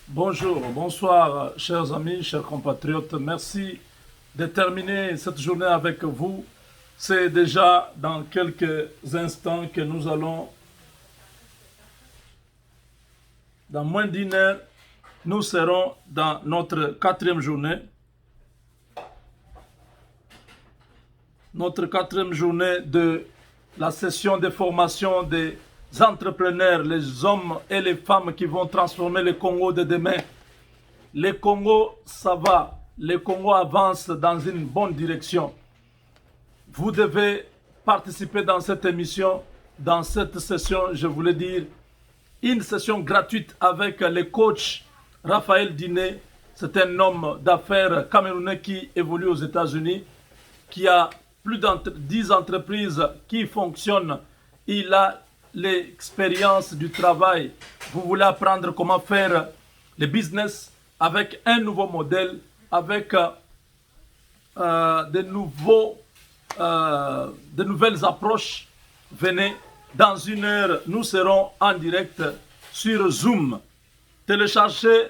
Bonjour, bonsoir, chers amis, chers compatriotes. Merci de terminer cette journée avec vous. C'est déjà dans quelques instants que nous allons, dans moins d'une heure, nous serons dans notre quatrième journée. Notre quatrième journée de la session de formation des entrepreneurs, les hommes et les femmes qui vont transformer le Congo de demain. Le Congo, ça va. Le Congo avance dans une bonne direction. Vous devez participer dans cette émission, dans cette session, je voulais dire, une session gratuite avec le coach Raphaël Diné. C'est un homme d'affaires camerounais qui évolue aux États-Unis, qui a plus de 10 entreprises qui fonctionnent. Il a l'expérience du travail. Vous voulez apprendre comment faire le business avec un nouveau modèle, avec de nouvelles approches. Venez, dans une heure, nous serons en direct sur Zoom. Téléchargez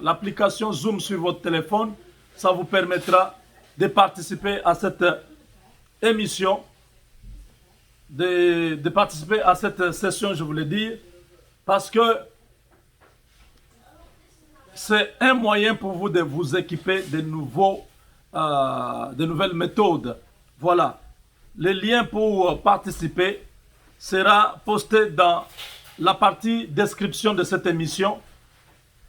l'application Zoom sur votre téléphone. Ça vous permettra de participer à cette émission, de participer à cette session, je voulais dire, parce que c'est un moyen pour vous de vous équiper de nouvelles méthodes. Voilà. Le lien pour participer sera posté dans la partie description de cette émission.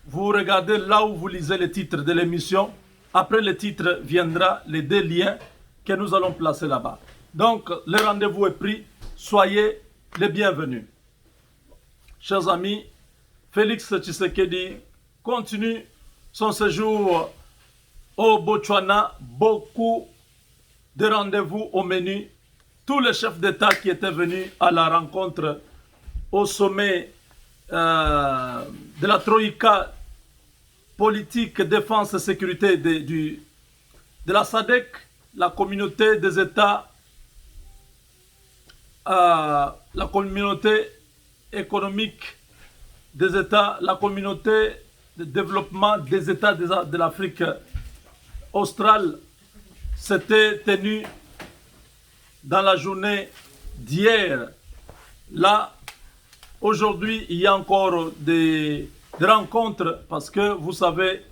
Vous regardez là où vous lisez le titre de l'émission. Après le titre viendra les deux liens que nous allons placer là-bas. Donc, le rendez-vous est pris. Soyez les bienvenus. Chers amis, Félix Tshisekedi continue son séjour au Botswana. Beaucoup de rendez-vous au menu. Tous les chefs d'État qui étaient venus à la rencontre au sommet de la Troïka politique, défense et sécurité de la SADC, la communauté des États, la communauté économique des États, la communauté de développement des États de l'Afrique australe, s'était tenu dans la journée d'hier. Là, aujourd'hui, il y a encore des rencontres parce que, vous savez,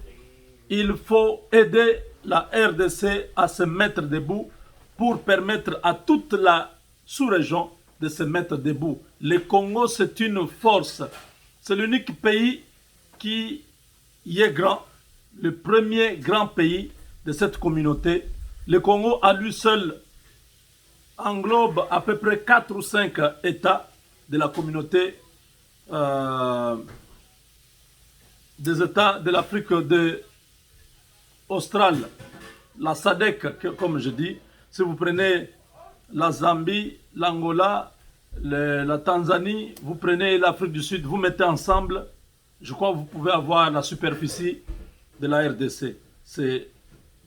il faut aider la RDC à se mettre debout pour permettre à toute la sous-région de se mettre debout. Le Congo, c'est une force. C'est l'unique pays qui y est grand, le premier grand pays de cette communauté. Le Congo, à lui seul, englobe à peu près 4 ou 5 États de la communauté des États de l'Afrique australe, la SADC, comme je dis. Si vous prenez la Zambie, l'Angola, la Tanzanie, vous prenez l'Afrique du Sud, vous mettez ensemble, je crois que vous pouvez avoir la superficie de la RDC. C'est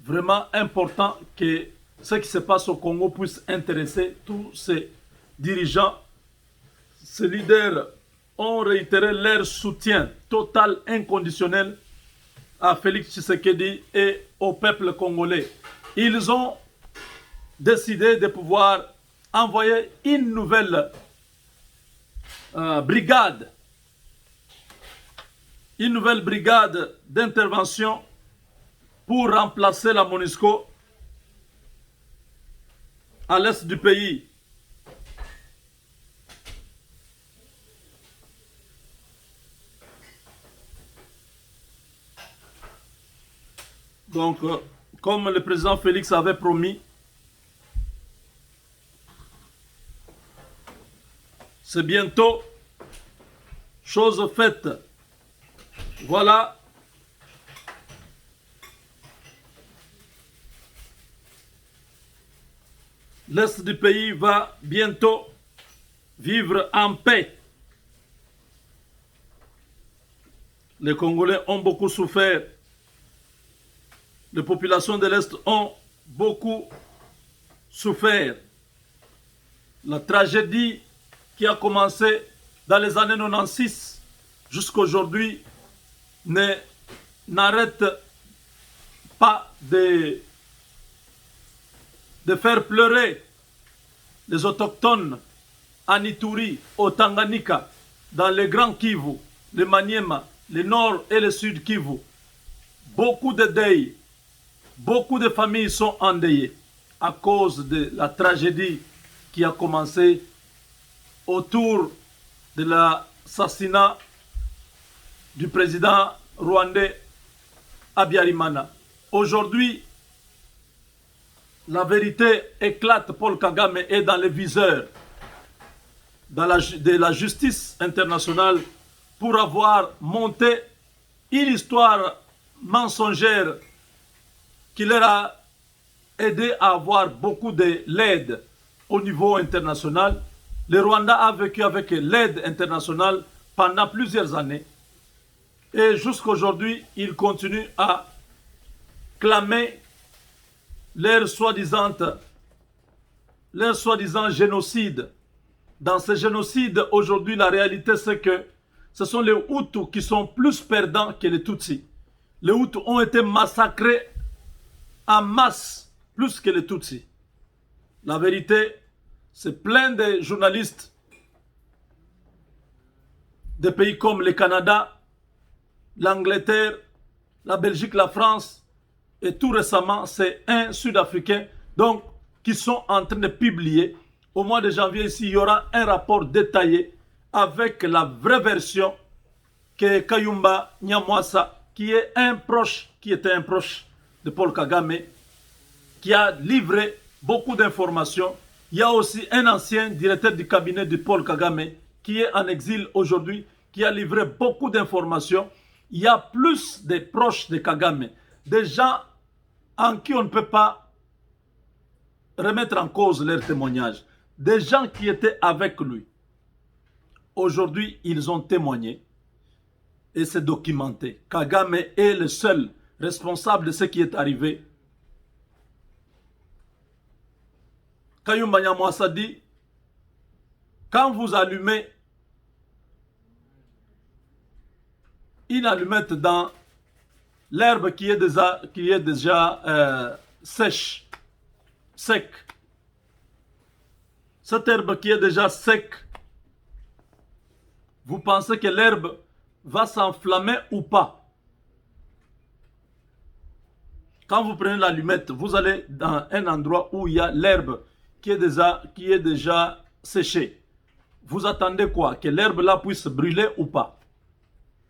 vraiment important que ce qui se passe au Congo puisse intéresser tous ces dirigeants. Ces leaders ont réitéré leur soutien total, inconditionnel à Félix Tshisekedi et au peuple congolais. Ils ont décidé de pouvoir envoyer une nouvelle brigade d'intervention pour remplacer la MONUSCO à l'est du pays. Donc, comme le président Félix avait promis, c'est bientôt chose faite. Voilà. L'Est du pays va bientôt vivre en paix. Les Congolais ont beaucoup souffert. Les populations de l'Est ont beaucoup souffert. La tragédie qui a commencé dans les années 96 jusqu'aujourd'hui, n'arrête pas de faire pleurer les autochtones en Ituri, au Tanganyika, dans le Grand Kivu, le Maniema, le Nord et le Sud Kivu. Beaucoup de deuils, beaucoup de familles sont endeuillées à cause de la tragédie qui a commencé autour de l'assassinat du président rwandais Habyarimana. Aujourd'hui, la vérité éclate. Paul Kagame est dans le viseur de la justice internationale pour avoir monté une histoire mensongère qui leur a aidé à avoir beaucoup de l'aide au niveau international. Le Rwanda a vécu avec l'aide internationale pendant plusieurs années. Et jusqu'aujourd'hui, ils continuent à clamer leur soi-disant génocide. Dans ce génocide, aujourd'hui, la réalité, c'est que ce sont les Hutus qui sont plus perdants que les Tutsis. Les Hutus ont été massacrés en masse, plus que les Tutsis. La vérité, c'est plein de journalistes de pays comme le Canada, l'Angleterre, la Belgique, la France, et tout récemment, c'est un Sud-Africain donc, qui sont en train de publier. Au mois de janvier, ici, il y aura un rapport détaillé avec la vraie version que Kayumba Nyamwasa, qui était un proche de Paul Kagame, qui a livré beaucoup d'informations. Il y a aussi un ancien directeur du cabinet de Paul Kagame qui est en exil aujourd'hui, qui a livré beaucoup d'informations. Il y a plus de proches de Kagame, des gens en qui on ne peut pas remettre en cause leur témoignage, des gens qui étaient avec lui. Aujourd'hui, ils ont témoigné et c'est documenté. Kagame est le seul responsable de ce qui est arrivé. Kayumba Nyamwasa dit, quand vous allumez une allumette dans l'herbe qui est déjà sèche, sec, cette herbe qui est déjà sec, vous pensez que l'herbe va s'enflammer ou pas? Quand vous prenez l'allumette, vous allez dans un endroit où il y a l'herbe qui est déjà séchée. Vous attendez quoi? Que l'herbe là puisse brûler ou pas?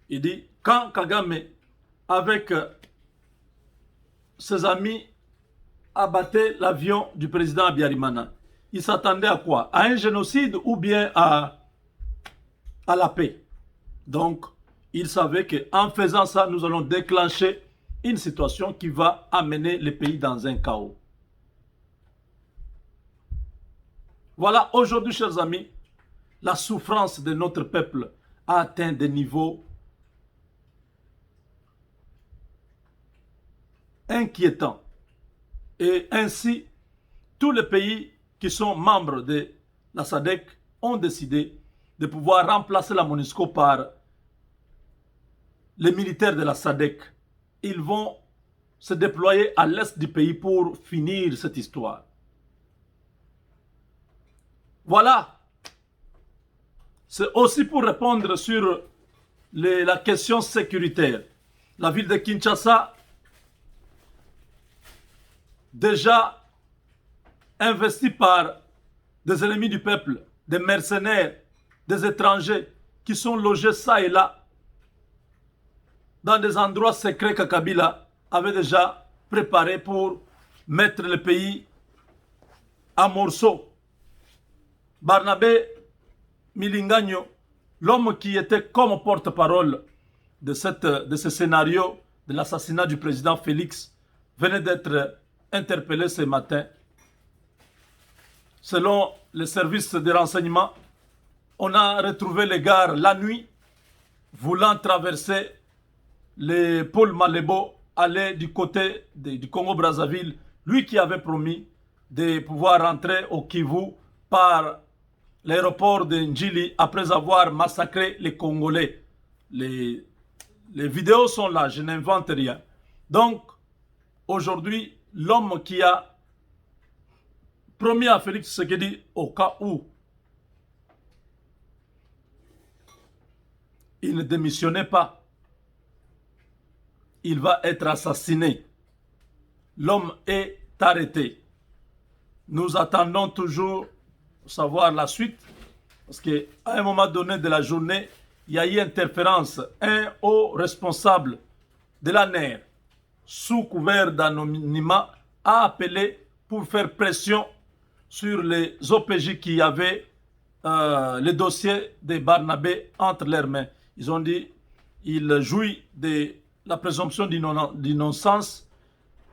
Il dit, quand Kagame, avec ses amis, abattait l'avion du président Habyarimana, il s'attendait à quoi? À un génocide ou bien à la paix? Donc, il savait qu'en faisant ça, nous allons déclencher une situation qui va amener le pays dans un chaos. Voilà, aujourd'hui, chers amis, la souffrance de notre peuple a atteint des niveaux inquiétants. Et ainsi, tous les pays qui sont membres de la SADC ont décidé de pouvoir remplacer la MONUSCO par les militaires de la SADC. Ils vont se déployer à l'est du pays pour finir cette histoire. Voilà. C'est aussi pour répondre sur la question sécuritaire. La ville de Kinshasa, déjà investie par des ennemis du peuple, des mercenaires, des étrangers qui sont logés ça et là dans des endroits secrets que Kabila avait déjà préparés pour mettre le pays en morceaux. Barnabé Milingagno, l'homme qui était comme porte-parole de ce scénario de l'assassinat du président Félix, venait d'être interpellé ce matin. Selon les services de renseignement, on a retrouvé les gars la nuit, voulant traverser les pôles Malébo, aller du côté du Congo-Brazzaville, lui qui avait promis de pouvoir rentrer au Kivu par l'aéroport de Njili après avoir massacré les Congolais. Les, les vidéos sont là, je n'invente rien. Donc, aujourd'hui, l'homme qui a promis à Félix Tshisekedi, au cas où il ne démissionnait pas, il va être assassiné. L'homme est arrêté. Nous attendons toujours savoir la suite, parce qu'à un moment donné de la journée, il y a eu interférence. Un haut responsable de la NER, sous couvert d'anonymat, a appelé pour faire pression sur les OPJ qui avaient le dossier de Barnabé entre leurs mains. Ils ont dit il jouit de la présomption d'innocence.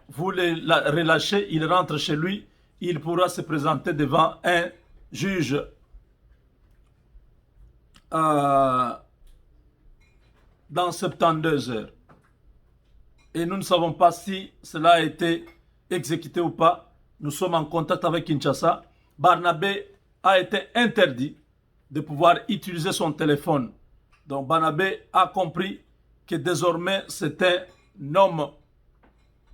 Vous le relâchez, il rentre chez lui, il pourra se présenter devant un juge dans 72 heures. Et nous ne savons pas si cela a été exécuté ou pas. Nous sommes en contact avec Kinshasa. Barnabé a été interdit de pouvoir utiliser son téléphone. Donc Barnabé a compris que désormais c'est un homme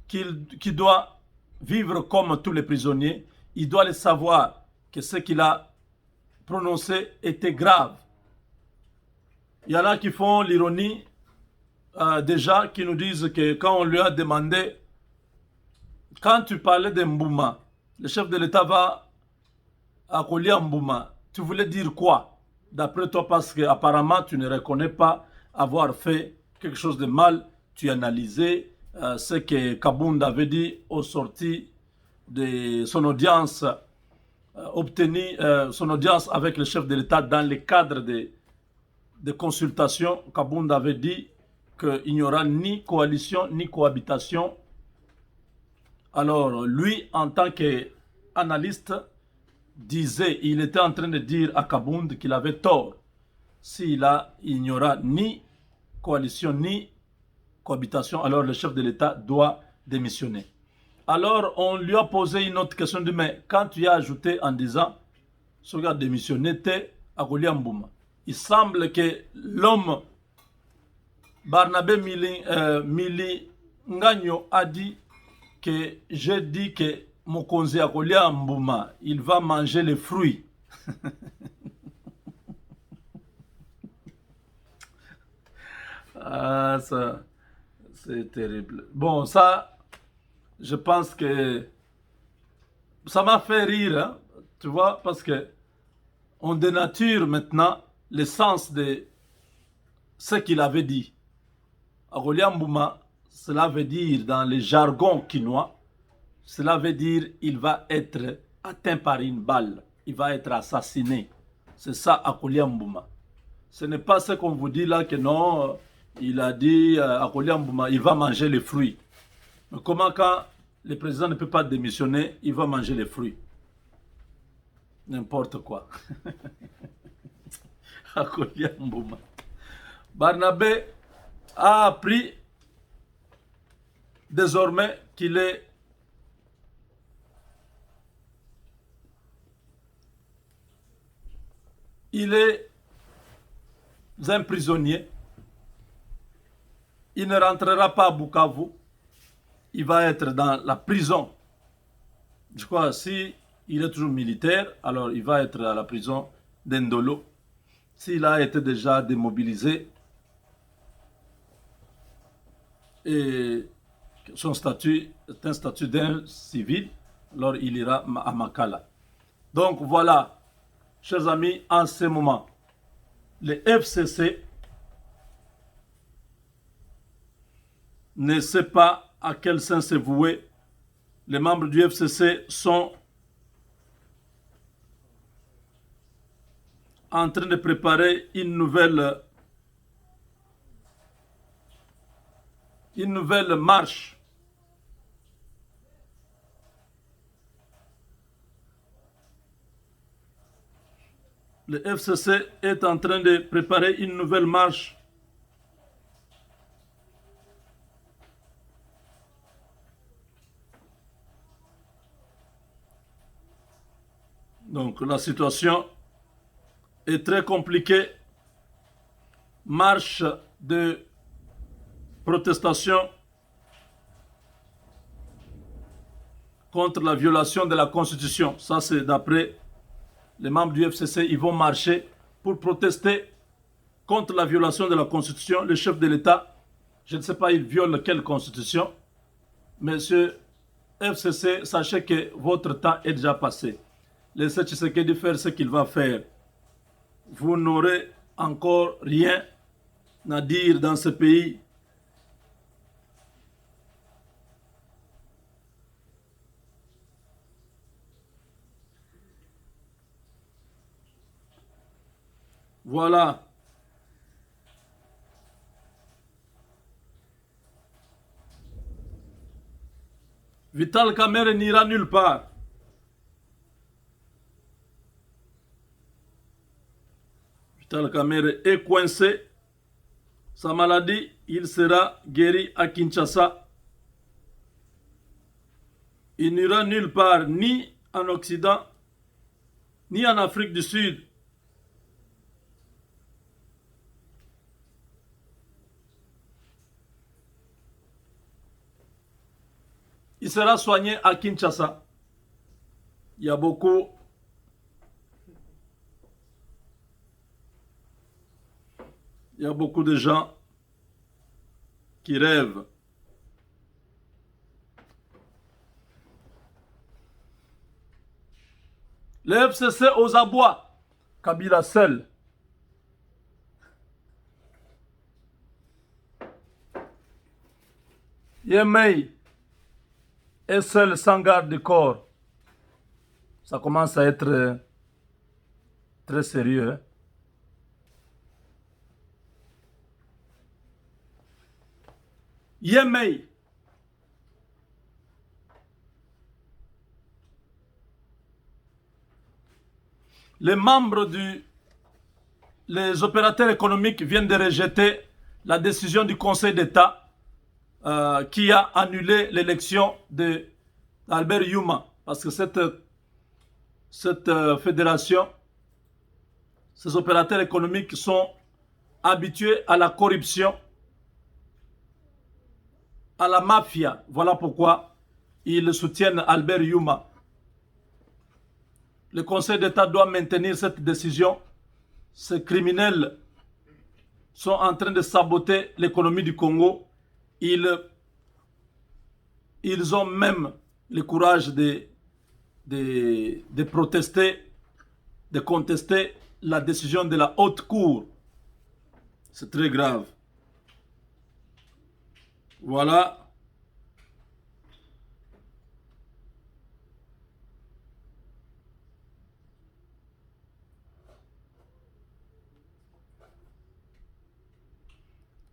qui doit vivre comme tous les prisonniers. Il doit le savoir que ce qu'il a prononcé était grave. Il y en a qui font l'ironie déjà, qui nous disent que quand on lui a demandé, quand tu parlais de Mbouma, le chef de l'État va accoler Mbouma, tu voulais dire quoi d'après toi? Parce qu'apparemment tu ne reconnais pas avoir fait quelque chose de mal. Tu analysais ce que Kabound avait dit aux sorties de son audience, obtenu son audience avec le chef de l'État dans le cadre de consultations. Kabound avait dit qu'il n'y aura ni coalition ni cohabitation. Alors lui, en tant qu'analyste, il était en train de dire à Kabound qu'il avait tort. Il n'y aura ni coalition ni cohabitation, alors le chef de l'État doit démissionner. Alors on lui a posé une autre question, mais quand tu as ajouté en disant ce gars a démissionné, t'es à Goliambouma. Il semble que l'homme Barnabé Mili Ngagno a dit que j'ai dit que Mokonzi Akolia Mbouma, il va manger les fruits. Ah, ça, c'est terrible. Bon, ça, je pense que ça m'a fait rire, hein, tu vois, parce que on dénature maintenant le sens de ce qu'il avait dit. Akolia Mbouma, cela veut dire dans le jargon quinois, cela veut dire il va être atteint par une balle, il va être assassiné. C'est ça Akolia Mbouma. Ce n'est pas ce qu'on vous dit là que non, il a dit Akolia Mbouma, il va manger les fruits. Mais comment quand le président ne peut pas démissionner, il va manger les fruits? N'importe quoi. Akolia Mbouma. Barnabé a appris désormais qu'il est un prisonnier. Il ne rentrera pas à Bukavu. Il va être dans la prison. Je crois si il est toujours militaire, alors il va être à la prison d'Endolo. S'il a été déjà démobilisé et son statut est un statut d'un civil, alors il ira à Makala. Donc voilà, chers amis, en ce moment, le FCC ne sait pas à quel sens se vouer. Les membres du FCC sont en train de préparer une nouvelle marche. Le FCC est en train de préparer une nouvelle marche donc la situation est très compliquée. Marche de protestation contre la violation de la Constitution. Ça, c'est d'après les membres du FCC. Ils vont marcher pour protester contre la violation de la Constitution. Le chef de l'État, je ne sais pas, il viole quelle Constitution. Monsieur FCC, sachez que votre temps est déjà passé. Laissez Tshisekedi faire ce qu'il va faire. Vous n'aurez encore rien à dire dans ce pays. Voilà. Vital Kamerhe n'ira nulle part. Vital Kamerhe est coincé. Sa maladie, il sera guéri à Kinshasa. Il n'ira nulle part, ni en Occident, ni en Afrique du Sud. Il sera soigné à Kinshasa. Il y a beaucoup de gens qui rêvent. Le FCC aux abois. Kabila seul. Yemei est seul sans garde du corps. Ça commence à être très sérieux. Hein? Yemei. Les opérateurs économiques viennent de rejeter la décision du Conseil d'État qui a annulé l'élection d'Albert Yuma. Parce que cette fédération, ces opérateurs économiques sont habitués à la corruption, à la mafia. Voilà pourquoi ils soutiennent Albert Yuma. Le Conseil d'État doit maintenir cette décision. Ces criminels sont en train de saboter l'économie du Congo. Ils ont même le courage de protester, de contester la décision de la haute cour. C'est très grave. Voilà.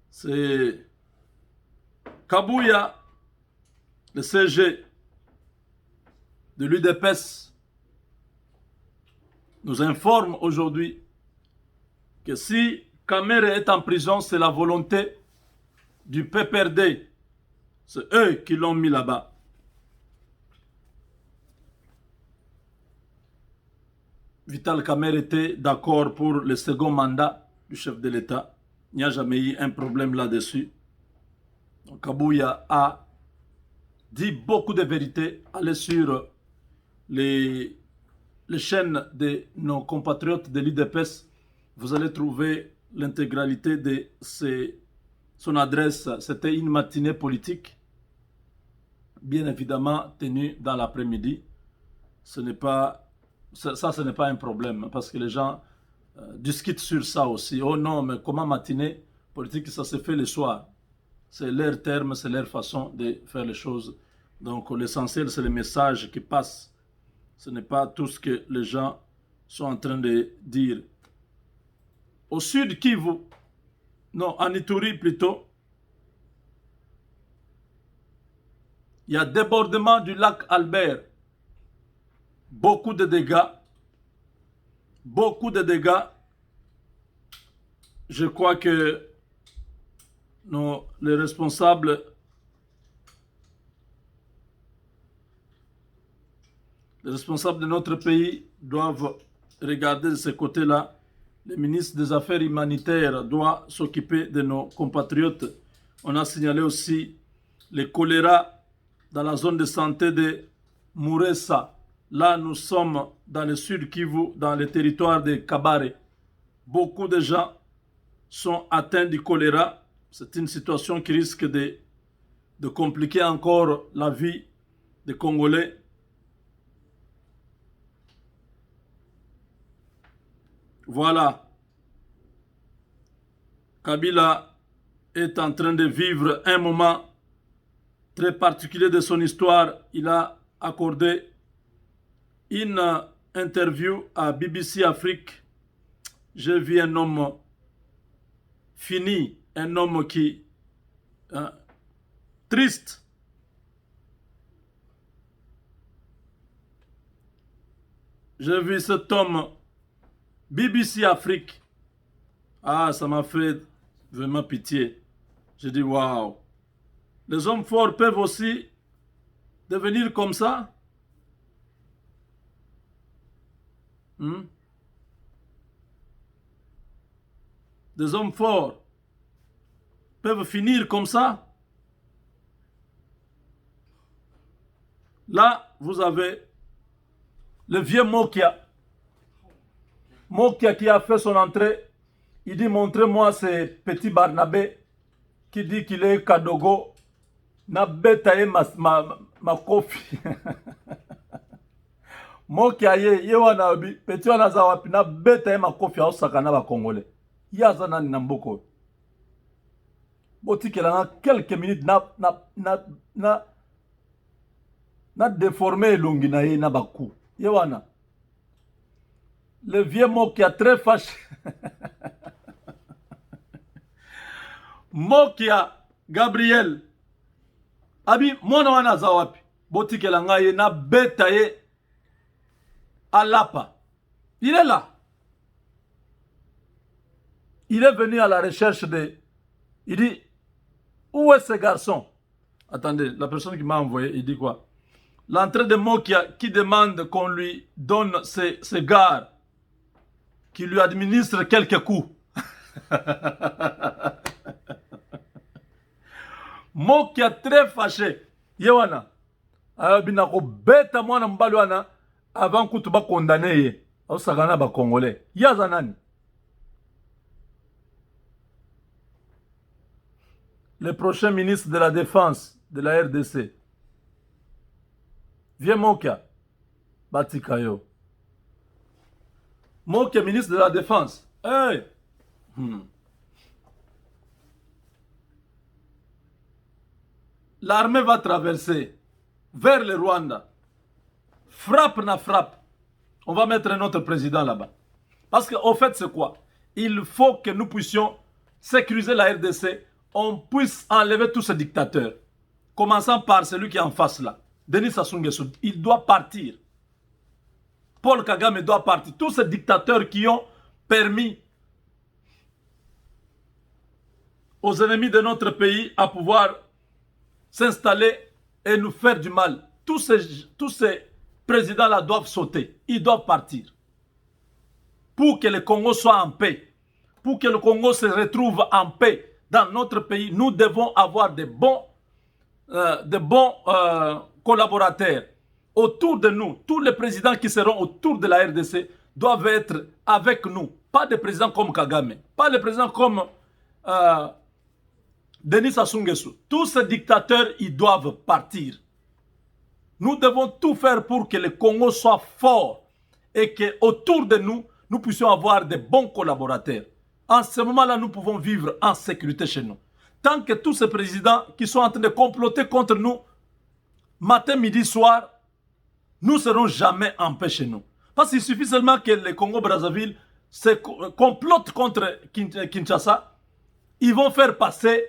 C'est Kabouya, le CG de l'UDPS, nous informe aujourd'hui que si Kamerhe est en prison, c'est la volonté du PPRD. C'est eux qui l'ont mis là-bas. Vital Kamerhe était d'accord pour le second mandat du chef de l'État. Il n'y a jamais eu un problème là-dessus. Kabouya a dit beaucoup de vérités. Allez sur les chaînes de nos compatriotes de l'UDPS. Vous allez trouver l'intégralité de son adresse. C'était une matinée politique, bien évidemment tenue dans l'après-midi. Ce n'est pas un problème parce que les gens discutent sur ça aussi. Oh non, mais comment matinée politique, ça se fait le soir. C'est leur terme, c'est leur façon de faire les choses. Donc l'essentiel, c'est le message qui passe. Ce n'est pas tout ce que les gens sont en train de dire. Au sud Kivu, non, en Ituri plutôt, il y a débordement du lac Albert. Beaucoup de dégâts. Beaucoup de dégâts. Je crois que les responsables de notre pays doivent regarder de ce côté-là le ministre des Affaires humanitaires doit s'occuper de nos compatriotes. On a signalé aussi le choléra dans la zone de santé de Mouressa. Là, nous sommes dans le sud Kivu, dans le territoire de Kabare. Beaucoup de gens sont atteints du choléra. C'est une situation qui risque de compliquer encore la vie des Congolais. Voilà. Kabila est en train de vivre un moment très particulier de son histoire. Il a accordé une interview à BBC Afrique. J'ai vu un homme fini, un homme qui triste. J'ai vu cet homme BBC Afrique. Ah, ça m'a fait vraiment pitié. J'ai dit waouh. Les hommes forts peuvent aussi devenir comme ça. Des hommes forts peuvent finir comme ça. Là, vous avez le vieux Mokia. Mokia qui a fait son entrée. Il dit, montrez-moi ce petit Barnabé qui dit qu'il est Kadogo. Na betaye ma kofi. Mokia ye wana bi petit wana zawapi na betaye ma kofi au sakana ba Congolais. Yaza nani na mboko. Botiki la quelques minutes na déformé lungi na ye na baku. Ye wana. Le vieux Mokia très fâché. Mokia Gabriel. Abi mwana wana zawapi. Botiki la nga ye na betaye Alapa. Il est là. Il est venu à la recherche de... Il dit, où est ce garçon? Attendez, la personne qui m'a envoyé, il dit quoi? L'entrée de Mokia qui demande qu'on lui donne ses gardes, qui lui administre quelques coups. Mokia très fâché. Yewana. Binako beta mwana mbali wana avant que tu vas condamner. Au sagana ba Congolais. Yazanani. Le prochain ministre de la Défense de la RDC. Viens Mokia. Batikayo. Mokia, ministre de la Défense. Hey! L'armée va traverser vers le Rwanda. Frappe na frappe. On va mettre notre président là-bas. Parce qu'au fait, c'est quoi? Il faut que nous puissions sécuriser la RDC. On puisse enlever tous ces dictateurs. Commençant par celui qui est en face là. Denis Sassou Nguesso. Il doit partir. Paul Kagame doit partir. Tous ces dictateurs qui ont permis aux ennemis de notre pays à pouvoir s'installer et nous faire du mal. Tous ces présidents-là doivent sauter. Ils doivent partir. Pour que le Congo soit en paix. Pour que le Congo se retrouve en paix dans notre pays, nous devons avoir de bons collaborateurs autour de nous. Tous les présidents qui seront autour de la RDC doivent être avec nous. Pas des présidents comme Kagame. Pas des présidents comme Denis Sassou Nguesso. Tous ces dictateurs, ils doivent partir. Nous devons tout faire pour que le Congo soit fort et qu'autour de nous, nous puissions avoir de bons collaborateurs. En ce moment-là, nous pouvons vivre en sécurité chez nous. Tant que tous ces présidents qui sont en train de comploter contre nous, matin, midi, soir, nous ne serons jamais en paix chez nous. Parce qu'il suffit seulement que le Congo-Brazzaville se complote contre Kinshasa. Ils vont faire passer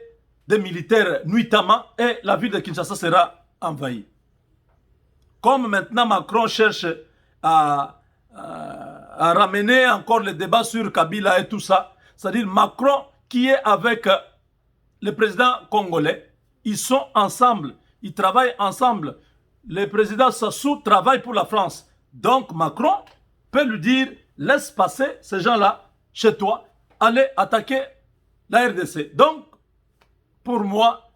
des militaires nuitamment et la ville de Kinshasa sera envahie. Comme maintenant Macron cherche à ramener encore le débat sur Kabila et tout ça, c'est-à-dire Macron qui est avec le président congolais, ils sont ensemble, ils travaillent ensemble. Le président Sassou travaille pour la France. Donc Macron peut lui dire, laisse passer ces gens-là, chez toi, aller attaquer la RDC. Donc, pour moi,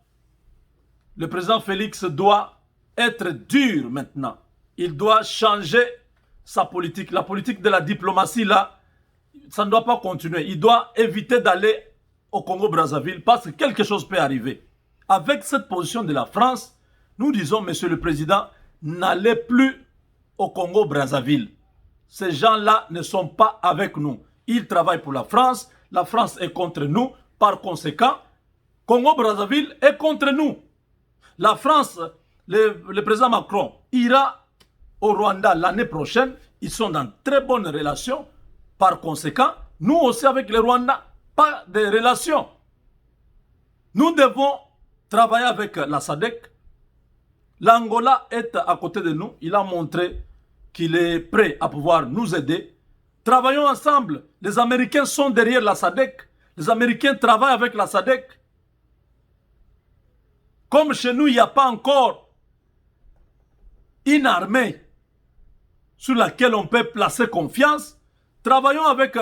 le président Félix doit être dur maintenant. Il doit changer sa politique. La politique de la diplomatie, là, ça ne doit pas continuer. Il doit éviter d'aller au Congo-Brazzaville parce que quelque chose peut arriver. Avec cette position de la France, nous disons, monsieur le président, n'allez plus au Congo-Brazzaville. Ces gens-là ne sont pas avec nous. Ils travaillent pour la France est contre nous. Par conséquent, Congo-Brazzaville est contre nous. La France, le président Macron ira au Rwanda l'année prochaine. Ils sont dans très bonnes relations. Par conséquent, nous aussi avec le Rwanda, pas de relations. Nous devons travailler avec la SADC. L'Angola est à côté de nous. Il a montré qu'il est prêt à pouvoir nous aider. Travaillons ensemble. Les Américains sont derrière la SADC. Les Américains travaillent avec la SADC. Comme chez nous, il n'y a pas encore une armée sur laquelle on peut placer confiance, travaillons avec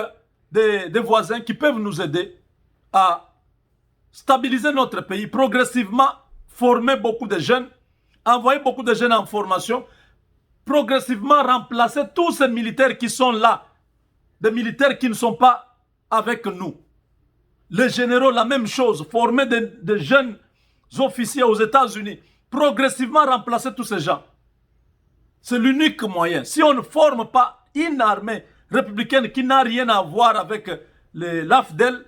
des voisins qui peuvent nous aider à stabiliser notre pays, progressivement former beaucoup de jeunes, envoyer beaucoup de jeunes en formation, progressivement remplacer tous ces militaires qui sont là, des militaires qui ne sont pas avec nous. Les généraux, la même chose, former des jeunes officiers aux États-Unis, progressivement remplacer tous ces gens. C'est l'unique moyen. Si on ne forme pas une armée républicaine qui n'a rien à voir avec l'AFDEL,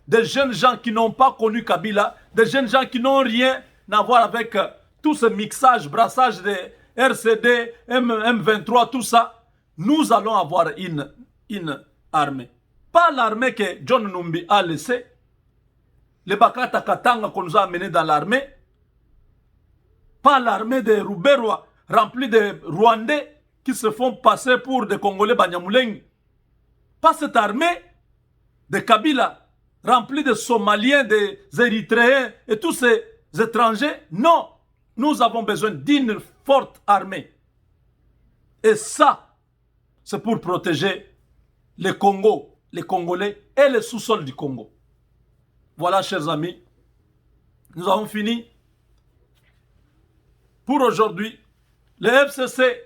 des jeunes gens qui n'ont pas connu Kabila, des jeunes gens qui n'ont rien à voir avec tout ce mixage, brassage de RCD, M23, tout ça, nous allons avoir une armée. Pas l'armée que John Numbi a laissée, les Bakata Katanga qu'on nous a amenés dans l'armée, pas l'armée de Rouberwa remplie de Rwandais qui se font passer pour des Congolais Banyamuleng. Pas cette armée de Kabila remplie de Somaliens, des Érythréens et tous ces étrangers. Non, nous avons besoin d'une forte armée. Et ça, c'est pour protéger les Congos, les Congolais et les sous-sols du Congo. Voilà, chers amis, nous avons fini pour aujourd'hui. Les FCC,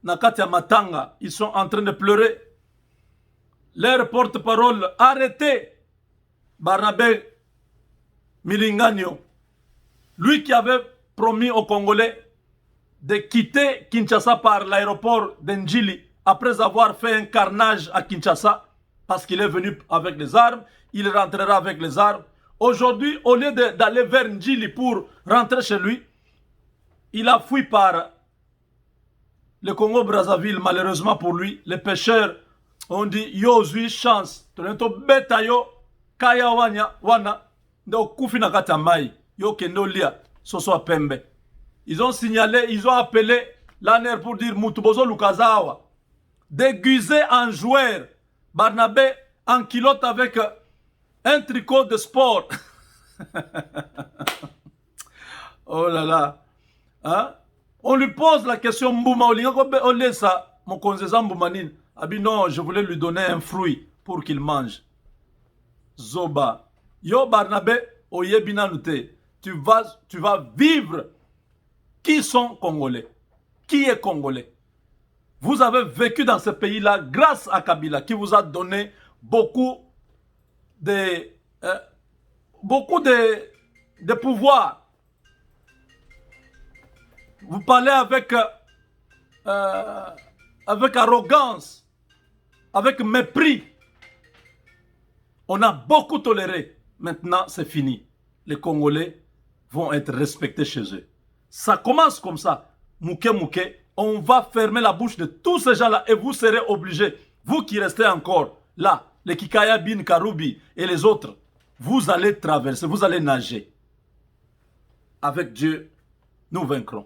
Nakatia Matanga, ils sont en train de pleurer. Leur porte-parole, arrêtez Barnabé Milingano, lui qui avait promis aux Congolais de quitter Kinshasa par l'aéroport d'Ndjili après avoir fait un carnage à Kinshasa parce qu'il est venu avec les armes, il rentrera avec les armes. Aujourd'hui, au lieu d'aller vers Ndjili pour rentrer chez lui, il a fui par le Congo-Brazzaville. Malheureusement pour lui, les pêcheurs ont dit yo zui chance. Tolento beta yo kaya wana ndo kufi na kati ya mai yo kendo lia soso pembe. Ils ont signalé, ils ont appelé l'ANER pour dire Mutubozo Lukazawa déguisé en joueur. Barnabé en kilote avec un tricot de sport. Oh là là. Hein? On lui pose la question Mbouma Olesa, mon conseiller Mboumanine. Ah bien non, je voulais lui donner un fruit pour qu'il mange. Zoba. Yo Barnabé, Oyebinanoute. Tu vas vivre. Qui sont Congolais? Qui est Congolais? Vous avez vécu dans ce pays-là grâce à Kabila qui vous a donné beaucoup de pouvoir. Vous parlez avec arrogance, avec mépris. On a beaucoup toléré. Maintenant, c'est fini. Les Congolais vont être respectés chez eux. Ça commence comme ça. Mouké mouké. On va fermer la bouche de tous ces gens-là et vous serez obligés, vous qui restez encore là, les Kikaya Bin Karoubi et les autres, vous allez traverser, vous allez nager. Avec Dieu, nous vaincrons.